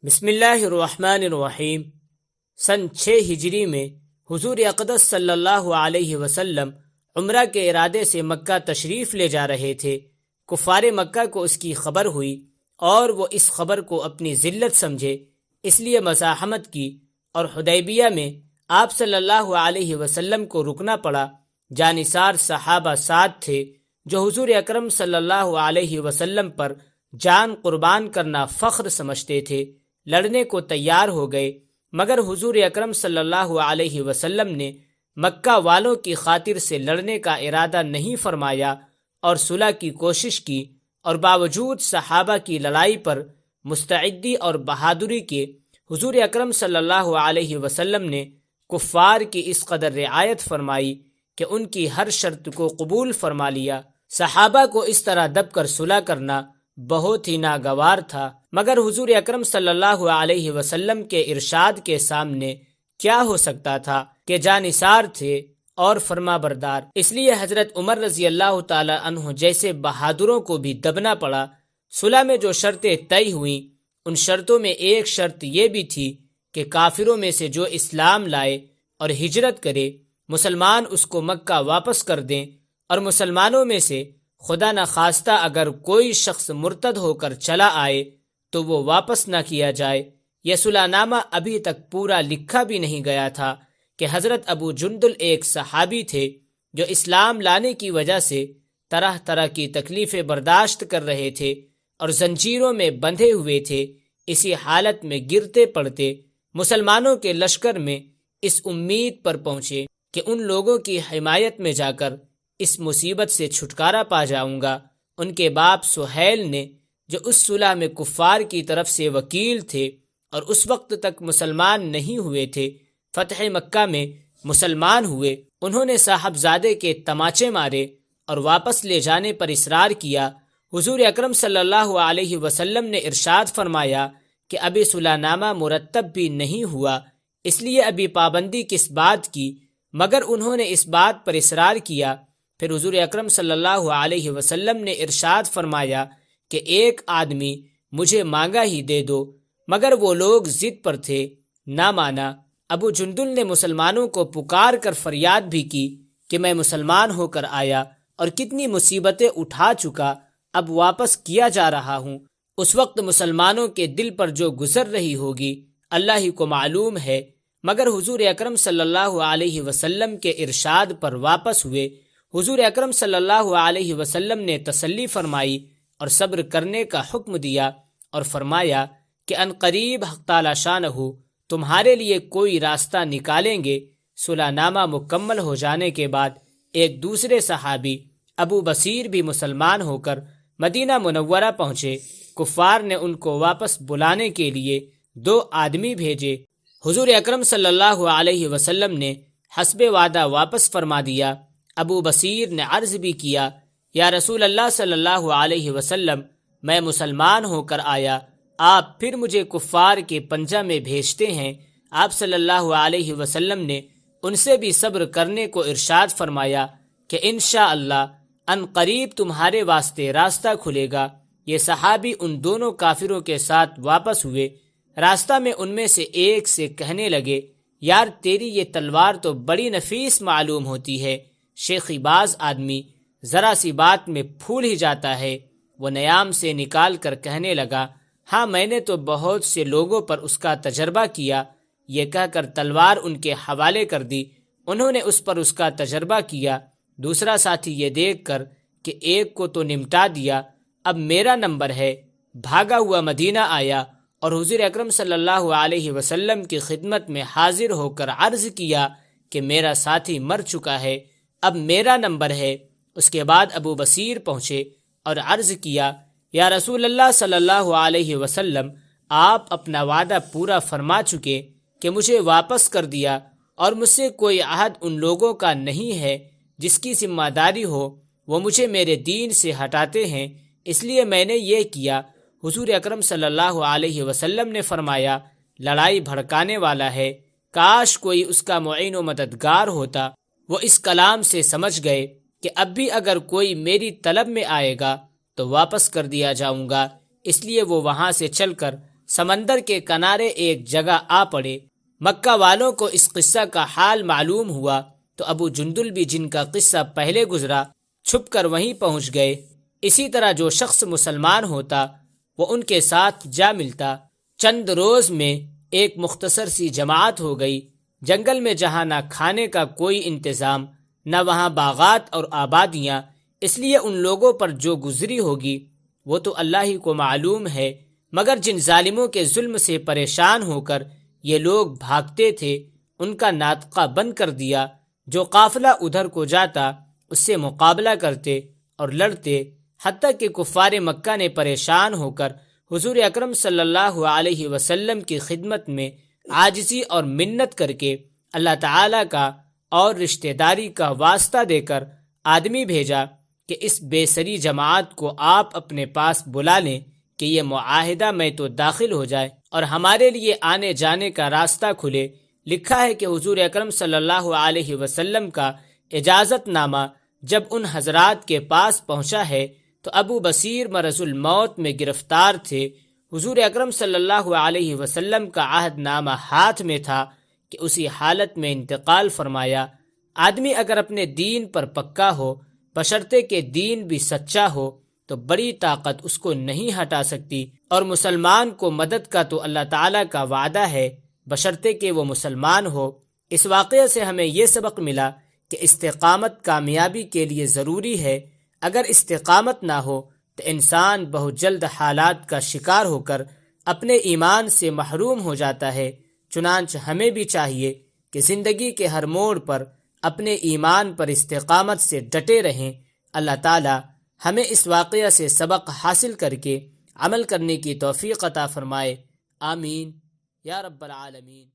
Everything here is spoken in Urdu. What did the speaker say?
بسم اللہ الرحمن الرحیم۔ سن 6 ہجری میں حضور اقدس صلی اللہ علیہ وسلم عمرہ کے ارادے سے مکہ تشریف لے جا رہے تھے۔ کفار مکہ کو اس کی خبر ہوئی اور وہ اس خبر کو اپنی ذلت سمجھے، اس لیے مزاحمت کی اور حدیبیہ میں آپ صلی اللہ علیہ وسلم کو رکنا پڑا۔ جانثار صحابہ ساتھ تھے جو حضور اکرم صلی اللہ علیہ وسلم پر جان قربان کرنا فخر سمجھتے تھے، لڑنے کو تیار ہو گئے، مگر حضور اکرم صلی اللہ علیہ وسلم نے مکہ والوں کی خاطر سے لڑنے کا ارادہ نہیں فرمایا اور صلح کی کوشش کی، اور باوجود صحابہ کی لڑائی پر مستعدی اور بہادری کے حضور اکرم صلی اللہ علیہ وسلم نے کفار کی اس قدر رعایت فرمائی کہ ان کی ہر شرط کو قبول فرما لیا۔ صحابہ کو اس طرح دب کر صلح کرنا بہت ہی ناگوار تھا، مگر حضور اکرم صلی اللہ علیہ وسلم کے ارشاد کے سامنے کیا ہو سکتا تھا کہ جانثار تھے اور فرما بردار، اس لیے حضرت عمر رضی اللہ تعالی عنہ جیسے بہادروں کو بھی دبنا پڑا۔ صلح میں جو شرطیں طے ہوئیں ان شرطوں میں ایک شرط یہ بھی تھی کہ کافروں میں سے جو اسلام لائے اور ہجرت کرے، مسلمان اس کو مکہ واپس کر دیں، اور مسلمانوں میں سے خدا نخواستہ اگر کوئی شخص مرتد ہو کر چلا آئے تو وہ واپس نہ کیا جائے۔ یہ صلح نامہ ابھی تک پورا لکھا بھی نہیں گیا تھا کہ حضرت ابو جندل ایک صحابی تھے جو اسلام لانے کی وجہ سے طرح طرح کی تکلیفیں برداشت کر رہے تھے اور زنجیروں میں بندھے ہوئے تھے۔ اسی حالت میں گرتے پڑتے مسلمانوں کے لشکر میں اس امید پر پہنچے کہ ان لوگوں کی حمایت میں جا کر اس مصیبت سے چھٹکارا پا جاؤں گا۔ ان کے باپ سہیل نے، جو اس صلح میں کفار کی طرف سے وکیل تھے اور اس وقت تک مسلمان نہیں ہوئے تھے، فتح مکہ میں مسلمان ہوئے۔ انہوں نے صاحبزادے کے تماچے مارے اور واپس لے جانے پر اصرار کیا۔ حضور اکرم صلی اللہ علیہ وسلم نے ارشاد فرمایا کہ ابھی صلح نامہ مرتب بھی نہیں ہوا، اس لیے ابھی پابندی کس بات کی، مگر انہوں نے اس بات پر اصرار کیا۔ پھر حضور اکرم صلی اللہ علیہ وسلم نے ارشاد فرمایا کہ ایک آدمی مجھے مانگا ہی دے دو، مگر وہ لوگ ضد پر تھے، نہ مانا۔ ابو جندل نے مسلمانوں کو پکار کر فریاد بھی کی کہ میں مسلمان ہو کر آیا اور کتنی مصیبتیں اٹھا چکا، اب واپس کیا جا رہا ہوں۔ اس وقت مسلمانوں کے دل پر جو گزر رہی ہوگی اللہ ہی کو معلوم ہے، مگر حضور اکرم صلی اللہ علیہ وسلم کے ارشاد پر واپس ہوئے۔ حضور اکرم صلی اللہ علیہ وسلم نے تسلی فرمائی اور صبر کرنے کا حکم دیا اور فرمایا کہ ان قریب حق تعالی شانہ تمہارے لیے کوئی راستہ نکالیں گے۔ صلح نامہ مکمل ہو جانے کے بعد ایک دوسرے صحابی ابو بصیر بھی مسلمان ہو کر مدینہ منورہ پہنچے۔ کفار نے ان کو واپس بلانے کے لیے 2 آدمی بھیجے۔ حضور اکرم صلی اللہ علیہ وسلم نے حسب وعدہ واپس فرما دیا۔ ابو بصیر نے عرض بھی کیا، یا رسول اللہ صلی اللہ علیہ وسلم، میں مسلمان ہو کر آیا، آپ پھر مجھے کفار کے پنجہ میں بھیجتے ہیں۔ آپ صلی اللہ علیہ وسلم نے ان سے بھی صبر کرنے کو ارشاد فرمایا کہ انشاءاللہ ان قریب تمہارے واسطے راستہ کھلے گا۔ یہ صحابی ان دونوں کافروں کے ساتھ واپس ہوئے۔ راستہ میں ان میں سے ایک سے کہنے لگے، یار تیری یہ تلوار تو بڑی نفیس معلوم ہوتی ہے۔ شیخی باز آدمی ذرا سی بات میں پھول ہی جاتا ہے۔ وہ نیام سے نکال کر کہنے لگا، ہاں میں نے تو بہت سے لوگوں پر اس کا تجربہ کیا۔ یہ کہہ کر تلوار ان کے حوالے کر دی۔ انہوں نے اس پر اس کا تجربہ کیا۔ دوسرا ساتھی یہ دیکھ کر کہ ایک کو تو نمٹا دیا، اب میرا نمبر ہے، بھاگا ہوا مدینہ آیا اور حضور اکرم صلی اللہ علیہ وسلم کی خدمت میں حاضر ہو کر عرض کیا کہ میرا ساتھی مر چکا ہے، اب میرا نمبر ہے۔ اس کے بعد ابو بصیر پہنچے اور عرض کیا، یا رسول اللہ صلی اللہ علیہ وسلم، آپ اپنا وعدہ پورا فرما چکے کہ مجھے واپس کر دیا، اور مجھ سے کوئی عہد ان لوگوں کا نہیں ہے جس کی ذمہ داری ہو، وہ مجھے میرے دین سے ہٹاتے ہیں، اس لیے میں نے یہ کیا۔ حضور اکرم صلی اللہ علیہ وسلم نے فرمایا، لڑائی بھڑکانے والا ہے، کاش کوئی اس کا معین و مددگار ہوتا۔ وہ اس کلام سے سمجھ گئے کہ اب بھی اگر کوئی میری طلب میں آئے گا تو واپس کر دیا جاؤں گا، اس لیے وہ وہاں سے چل کر سمندر کے کنارے ایک جگہ آ پڑے۔ مکہ والوں کو اس قصہ کا حال معلوم ہوا تو ابو جندل بھی، جن کا قصہ پہلے گزرا، چھپ کر وہیں پہنچ گئے۔ اسی طرح جو شخص مسلمان ہوتا وہ ان کے ساتھ جا ملتا۔ چند روز میں ایک مختصر سی جماعت ہو گئی۔ جنگل میں جہاں نہ کھانے کا کوئی انتظام، نہ وہاں باغات اور آبادیاں، اس لیے ان لوگوں پر جو گزری ہوگی وہ تو اللہ ہی کو معلوم ہے، مگر جن ظالموں کے ظلم سے پریشان ہو کر یہ لوگ بھاگتے تھے ان کا ناطقہ بند کر دیا۔ جو قافلہ ادھر کو جاتا اس سے مقابلہ کرتے اور لڑتے، حتیٰ کہ کفار مکہ نے پریشان ہو کر حضور اکرم صلی اللہ علیہ وسلم کی خدمت میں عاجزی اور منت کر کے اللہ تعالیٰ کا اور رشتہ داری کا واسطہ دے کر آدمی بھیجا کہ اس بے سری جماعت کو آپ اپنے پاس بلا لیں کہ یہ معاہدہ میں تو داخل ہو جائے اور ہمارے لیے آنے جانے کا راستہ کھلے۔ لکھا ہے کہ حضور اکرم صلی اللہ علیہ وسلم کا اجازت نامہ جب ان حضرات کے پاس پہنچا ہے تو ابو بصیر مرض الموت میں گرفتار تھے۔ حضور اکرم صلی اللہ علیہ وسلم کا عہد نامہ ہاتھ میں تھا کہ اسی حالت میں انتقال فرمایا۔ آدمی اگر اپنے دین پر پکا ہو، بشرطے کہ دین بھی سچا ہو، تو بڑی طاقت اس کو نہیں ہٹا سکتی، اور مسلمان کو مدد کا تو اللہ تعالیٰ کا وعدہ ہے بشرطے کہ وہ مسلمان ہو۔ اس واقعے سے ہمیں یہ سبق ملا کہ استقامت کامیابی کے لیے ضروری ہے۔ اگر استقامت نہ ہو تو انسان بہت جلد حالات کا شکار ہو کر اپنے ایمان سے محروم ہو جاتا ہے۔ چنانچہ ہمیں بھی چاہیے کہ زندگی کے ہر موڑ پر اپنے ایمان پر استقامت سے ڈٹے رہیں۔ اللہ تعالی ہمیں اس واقعہ سے سبق حاصل کر کے عمل کرنے کی توفیق عطا فرمائے۔ آمین یا رب العالمین۔